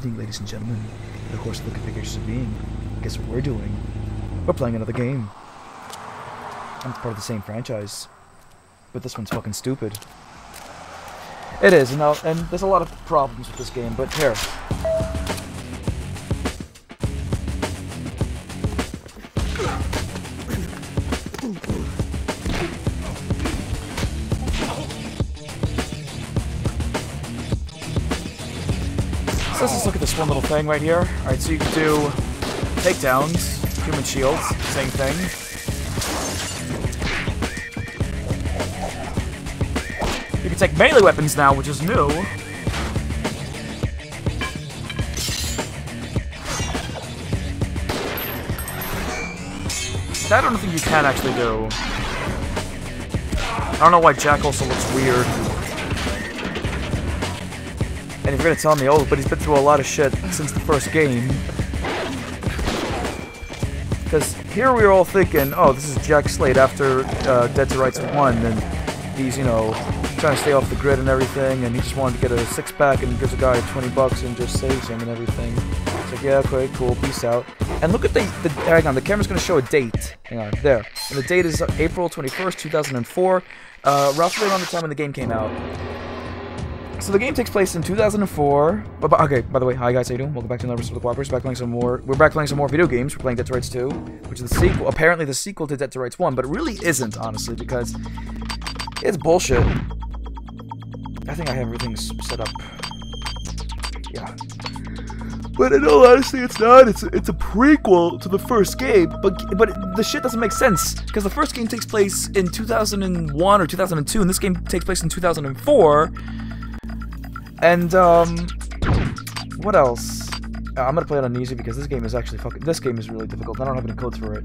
evening, ladies and gentlemen. The course of the configurations of being. Guess what we're doing? We're playing another game. I'm part of the same franchise, but this one's fucking stupid. It is, and there's a lot of problems with this game, but here. So let's just look at this one little thing right here. Alright, so you can do takedowns, human shields, same thing. You can take melee weapons now, which is new. That I don't think you can actually do. I don't know why Jack also looks weird. And if you're gonna tell me, oh, but he's been through a lot of shit since the first game. Because here we were all thinking, oh, this is Jack Slade after Dead to Rights 1, and he's, you know, trying to stay off the grid and everything, and he just wanted to get a six-pack and gives a guy $20 and just saves him and everything. It's like, yeah, okay, cool, peace out. And look at hang on, the camera's gonna show a date. Hang on, there. And the date is April 21st, 2004, roughly around the time when the game came out. So the game takes place in 2004. Okay, by the way, hi guys, how you doing? Welcome back to another episode of the Coopers. We're back playing some more video games. We're playing Dead to Rights 2, which is the sequel, apparently the sequel to Dead to Rights 1, but it really isn't, honestly, because it's bullshit. I think I have everything set up. Yeah. But in all honesty, it's not. It's a prequel to the first game, but the shit doesn't make sense, because the first game takes place in 2001 or 2002, and this game takes place in 2004. And, what else? I'm gonna play it on easy because this game is actually this game is really difficult. I don't have any codes for it.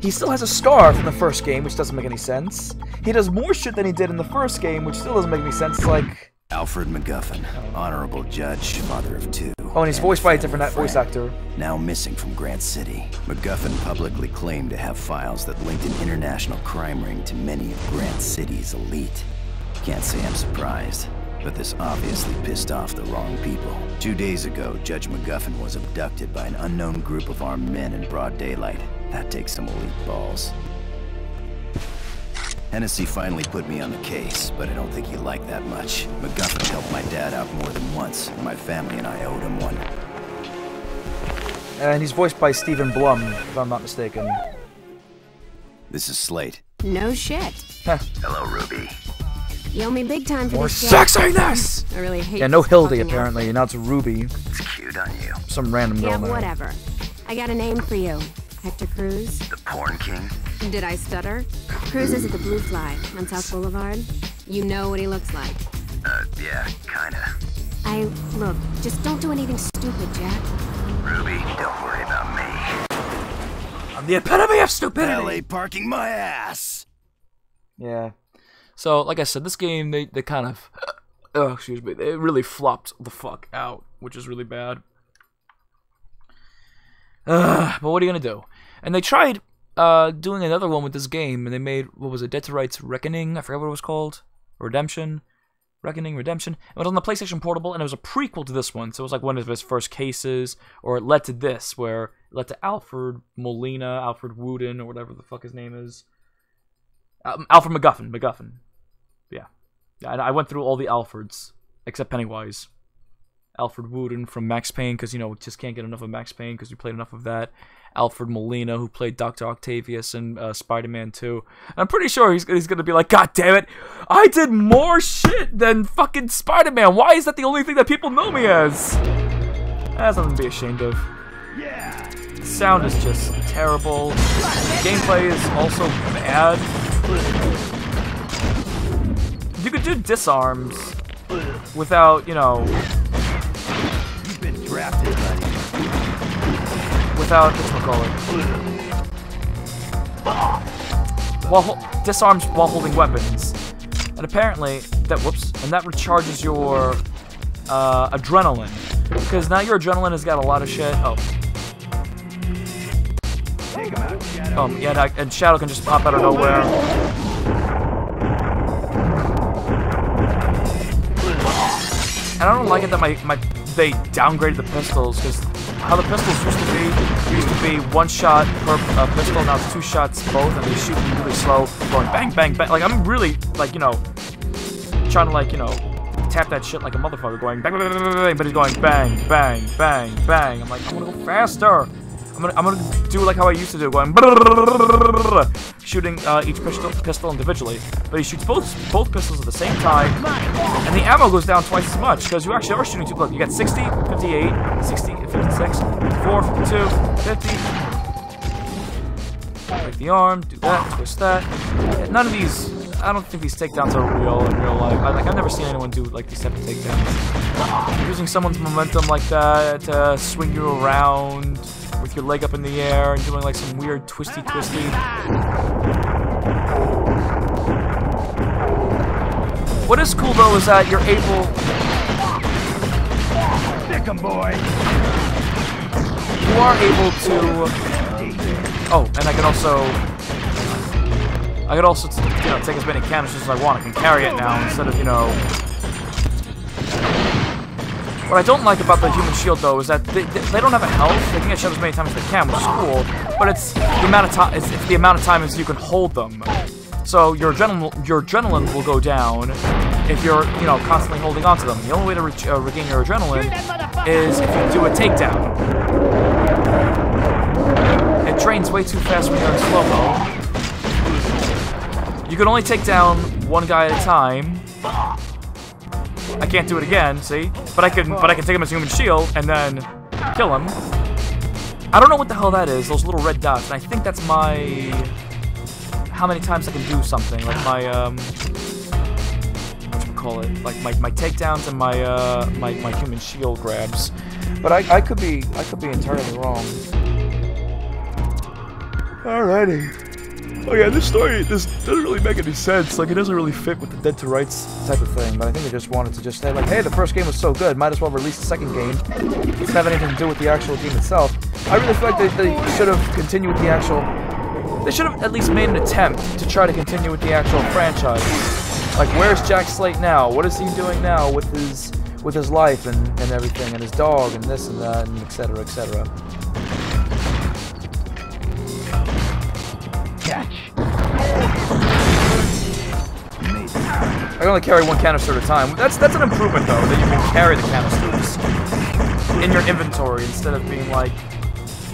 He still has a scar from the first game, which doesn't make any sense. He does more shit than he did in the first game, which still doesn't make any sense. Like Alfred McGuffin, honorable judge, father of two. Oh, and he's voiced by a different voice actor. Now missing from Grant City. McGuffin publicly claimed to have files that linked an international crime ring to many of Grant City's elite. Can't say I'm surprised, but this obviously pissed off the wrong people. 2 days ago, Judge McGuffin was abducted by an unknown group of armed men in broad daylight. That takes some elite balls. Hennessy finally put me on the case, but I don't think he liked that much. McGuffin helped my dad out more than once, and my family and I owed him one. And he's voiced by Stephen Blum, if I'm not mistaken. This is Slate. No shit. Huh. Hello, Ruby. You owe me big time for More this sexiness! I really hate. Yeah, no this Hildy fucking apparently, outfit. and now it's Ruby. It's cute on you. Some random girl Yeah, now. whatever. I got a name for you. Hector Cruz. The Porn King? Did I stutter? Cruz is at the Blue Fly on South Boulevard. You know what he looks like. Yeah, kinda. Look, just don't do anything stupid, Jack. Ruby, don't worry about me. I'm the epitome of stupidity! LA parking my ass! Yeah. So, like I said, this game, they kind of, oh, excuse me, they really flopped the fuck out, which is really bad. But what are you gonna do? And they tried doing another one with this game, and they made, what was it, Dead to Rights Reckoning? I forgot what it was called. Redemption? Reckoning, Redemption. It was on the PlayStation Portable, and it was a prequel to this one, so it was like one of his first cases, or it led to this, where it led to Alfred Molina, Alfred Wooden, or whatever the fuck his name is. Alfred McGuffin. Yeah. And I went through all the Alfreds, except Pennywise. Alfred Wooden from Max Payne, because, you know, just can't get enough of Max Payne, because we played enough of that. Alfred Molina, who played Dr. Octavius in Spider-Man 2. And I'm pretty sure he's going to be like, God damn it, I did more shit than fucking Spider-Man. Why is that the only thing that people know me as? That's nothing to be ashamed of. Yeah. The sound is just terrible. The gameplay is also bad. You could do disarms without, you know... You've been drafted, buddy. Without, whatchamacallit? Disarms while holding weapons. And apparently, that recharges your adrenaline. Because now your adrenaline has got a lot of shit. Oh. Take him out, Shadow. Yeah, and Shadow can just pop out of nowhere. And I don't like it that my they downgraded the pistols, because how the pistols used to be one shot per pistol, now it's 2 shots both, and they shoot really slow, going bang, bang, bang. Like, I'm really, like, you know, trying to, like, you know, tap that shit like a motherfucker, going bang, bang, bang, bang, bang, but he's going bang, bang, bang, bang. I'm like, I want to go faster. I'm gonna do like how I used to do, going shooting each pistol individually. But he shoots both pistols at the same time, and the ammo goes down twice as much, because you actually are shooting 2. Look, you got 60, 58, 60, 56, 54, 52, 50. Break the arm, do that, twist that. And none of these, I don't think these takedowns are real in real life. I've never seen anyone do like these type of takedowns. Using someone's momentum like that to swing you around with your leg up in the air and doing like some weird twisty. What is cool though is that you're able. Stick 'em, boy. You are able to. Oh, and I could also, you know, take as many canisters as I want. I can carry it now instead of, you know. What I don't like about the human shield, though, is that they don't have a health. They can get shot as many times as they can, which is cool. But it's the amount of time. It's the amount of time as you can hold them. So your adrenaline will go down if you're, you know, constantly holding onto them. The only way to regain your adrenaline is if you do a takedown. It drains way too fast when you're in slow-mo. You can only take down one guy at a time. I can't do it again, see? But I can take him as human shield and then kill him. I don't know what the hell that is, those little red dots, and I think that's my how many times I can do something, like my whatchamacallit, like my takedowns and my my human shield grabs. But I could be entirely wrong. Alrighty. Oh yeah, this doesn't really make any sense. Like, it doesn't really fit with the Dead to Rights type of thing. But I think they just wanted to just say, like, hey, the first game was so good, might as well release the second game. It doesn't have anything to do with the actual game itself. I really feel like they should have continued with the actual. They should have at least made an attempt to try to continue with the actual franchise. Like, where's Jack Slate now? What is he doing now with his life and everything, and his dog and this and that, and etc. etc. I can only carry 1 canister at a time. That's an improvement though, that you can carry the canisters in your inventory instead of being like,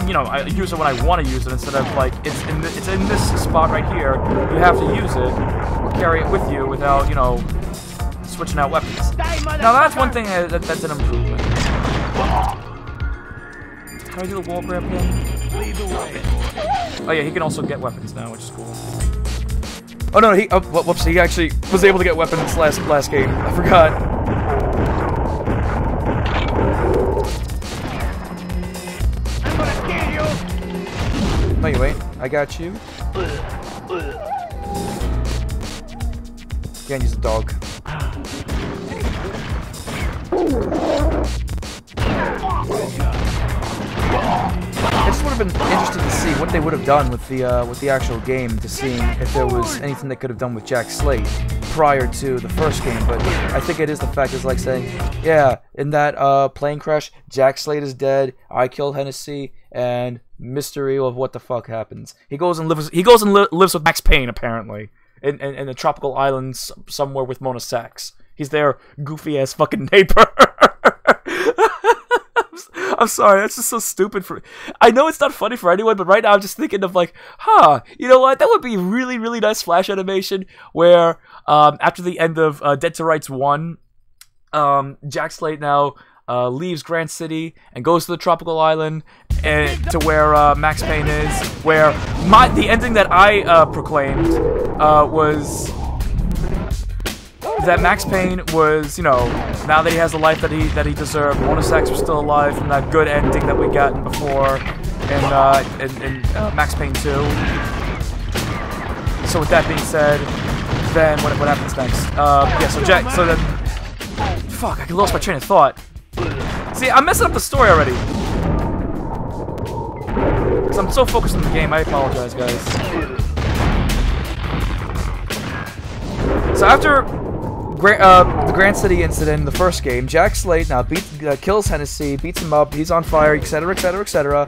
you know, I use it when I want to use it instead of like it's in this spot right here. You have to use it or carry it with you without, you know, switching out weapons. Now that's one thing that's an improvement. Can I do the wall grab again? Oh yeah, he can also get weapons now, which is cool. Oh no, whoops, he actually was able to get weapons last game. I forgot. I'm gonna kill you. No, you ain't. I got you. Can't use the dog. I just would have been interested to see what they would have done with the actual game, to see if there was anything they could have done with Jack Slate prior to the first game. But I think it is the fact is like saying, yeah, in that plane crash, Jack Slate is dead. I killed Hennessy, and mystery of what the fuck happens. He goes and lives with Max Payne apparently in the tropical islands somewhere with Mona Sachs. He's their goofy ass fucking neighbor. I'm sorry, that's just so stupid for. I know it's not funny for anyone, but right now I'm just thinking of like, you know what? That would be really, really nice flash animation where after the end of Dead to Rights 1, Jack Slate now leaves Grant City and goes to the tropical island to where Max Payne is. Where the ending that I proclaimed was that Max Payne was, you know, now that he has the life that he deserved, Mona Sachs was still alive from that good ending that we got before in Max Payne 2. So with that being said, then what happens next? Yeah, so then, fuck, I lost my train of thought. See, I'm messing up the story already. Because I'm so focused on the game, I apologize, guys. So after the Grand City incident in the first game. Jack Slate now kills Hennessy, beats him up, he's on fire, etc., etc., etc.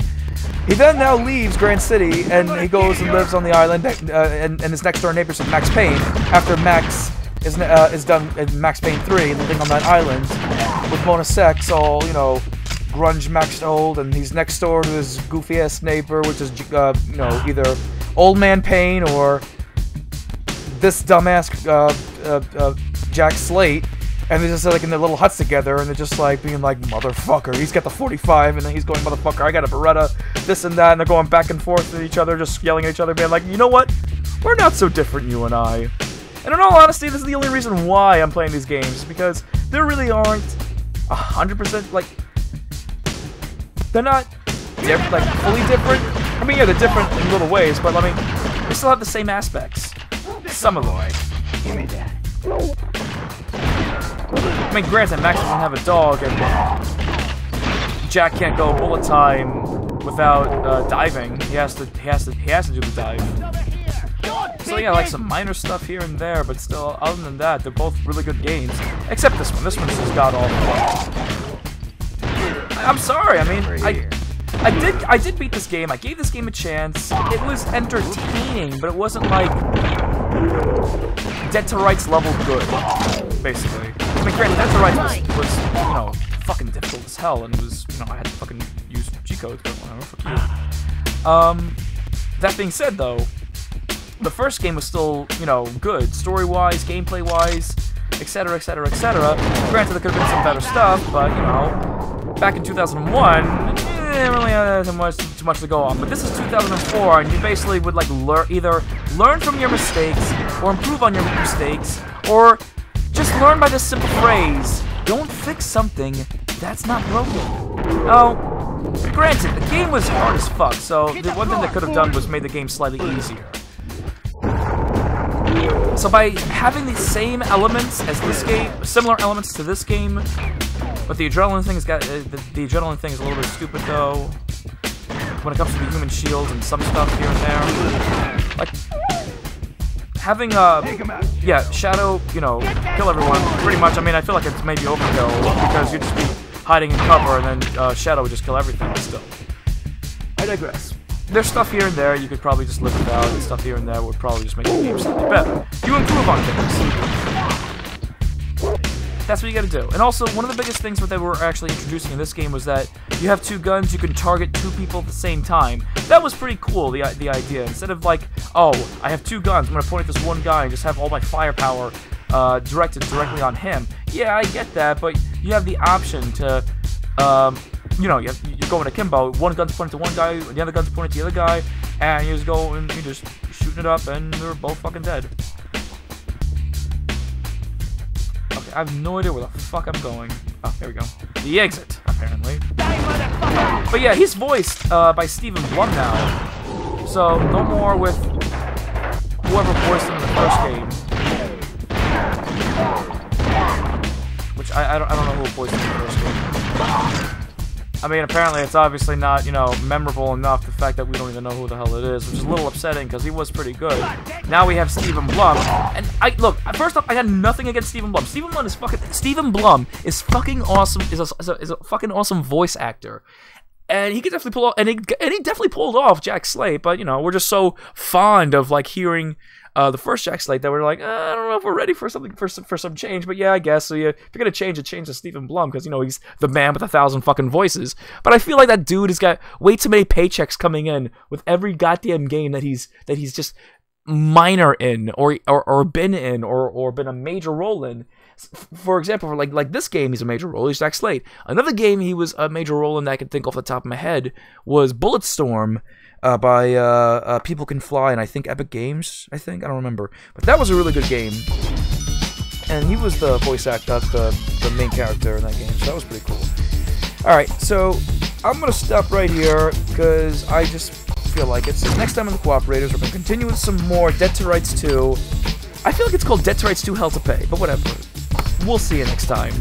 He then now leaves Grand City and he goes and lives on the island, and his next door neighbor is Max Payne. After Max is done in Max Payne 3, living on that island with Mona Sex, all, you know, grunge maxed old, and he's next door to his goofy ass neighbor, which is you know, either Old Man Payne or this dumbass Jack Slate, and they're just like in their little huts together, and they're just like being like, motherfucker, he's got the 45, and then he's going, motherfucker, I got a Beretta, this and that, and they're going back and forth at each other, just yelling at each other, being like, you know what, we're not so different, you and I. And in all honesty, this is the only reason why I'm playing these games, because there really aren't 100%, like, they're not like fully different. I mean, yeah, they're different in little ways, but I mean, they still have the same aspects. Some of them. Give me that. I mean, granted, Max doesn't have a dog, and Jack can't go bullet time without diving. He has to do the dive. So yeah, like some minor stuff here and there, but still, other than that, they're both really good games. Except this one. This one's just got all the fun. I'm sorry. I mean, I did beat this game. I gave this game a chance. It was entertaining, but it wasn't like Dead to Rights level good, basically. I mean, granted, Dead to Rights was you know, fucking difficult as hell, and it was, you know, I had to fucking use G-codes, but whatever, fuck you. That being said, though, the first game was still, you know, good, story-wise, gameplay-wise, etc., etc., etc. Granted, there could have been some better stuff, but, you know, back in 2001, didn't really have too much to go on. But this is 2004, and you basically would like either learn from your mistakes, or improve on your mistakes, or just learn by this simple phrase: don't fix something that's not broken. Oh, granted, the game was hard as fuck, so the one thing they could have done was made the game slightly easier. So by having the same elements as this game, similar elements to this game, but the adrenaline thing has got the adrenaline thing is a little bit stupid though. When it comes to the human shields and some stuff here and there, like having yeah, Shadow, you know, kill everyone pretty much. I mean, I feel like it's maybe overkill because you'd just be hiding in cover and then Shadow would just kill everything. But still, I digress. There's stuff here and there you could probably just live without, and stuff here and there would probably just make the game slightly better. You improve on things. That's what you gotta do. And also, one of the biggest things that they were actually introducing in this game was that you have two guns, you can target two people at the same time. That was pretty cool, the idea. Instead of like, oh, I have two guns, I'm gonna point at this one guy and just have all my firepower directed directly on him. Yeah, I get that, but you have the option to, you know, you're going akimbo. One gun's pointed to one guy, the other gun's pointed to the other guy, and you just go and you're just shooting it up, and they're both fucking dead. Okay, I have no idea where the fuck I'm going. Oh, there we go. The exit, apparently. But yeah, he's voiced by Stephen Blum now, so no more with whoever voiced him in the first game. Which I don't know who voiced him in the first game. I mean, apparently it's obviously not, you know, memorable enough, the fact that we don't even know who the hell it is, which is a little upsetting, because he was pretty good. Now we have Stephen Blum, and look, first off, I got nothing against Stephen Blum. Stephen Blum is fucking awesome, is a fucking awesome voice actor. And he could definitely pull off, and he definitely pulled off Jack Slate, but, you know, we're just so fond of, like, hearing the first Jack Slate that we're like, I don't know if we're ready for something, for some change, but yeah, I guess. So yeah, if you're gonna change to Stephen Blum, because, you know, he's the man with 1,000 fucking voices. But I feel like that dude has got way too many paychecks coming in with every goddamn game that he's just minor in, or been in, or been a major role in. For example, for like this game, he's a major role. He's Jack Slate. Another game he was a major role in that I can think off the top of my head was Bulletstorm by People Can Fly, and I think Epic Games. I don't remember, but that was a really good game. And he was the voice actor, the main character in that game. So that was pretty cool. All right, so I'm gonna stop right here because I just feel like it. So next time on the Cooperators, we're gonna continue with some more Dead to Rights 2. I feel like it's called Dead to Rights 2 Hell to Pay, but whatever. We'll see you next time.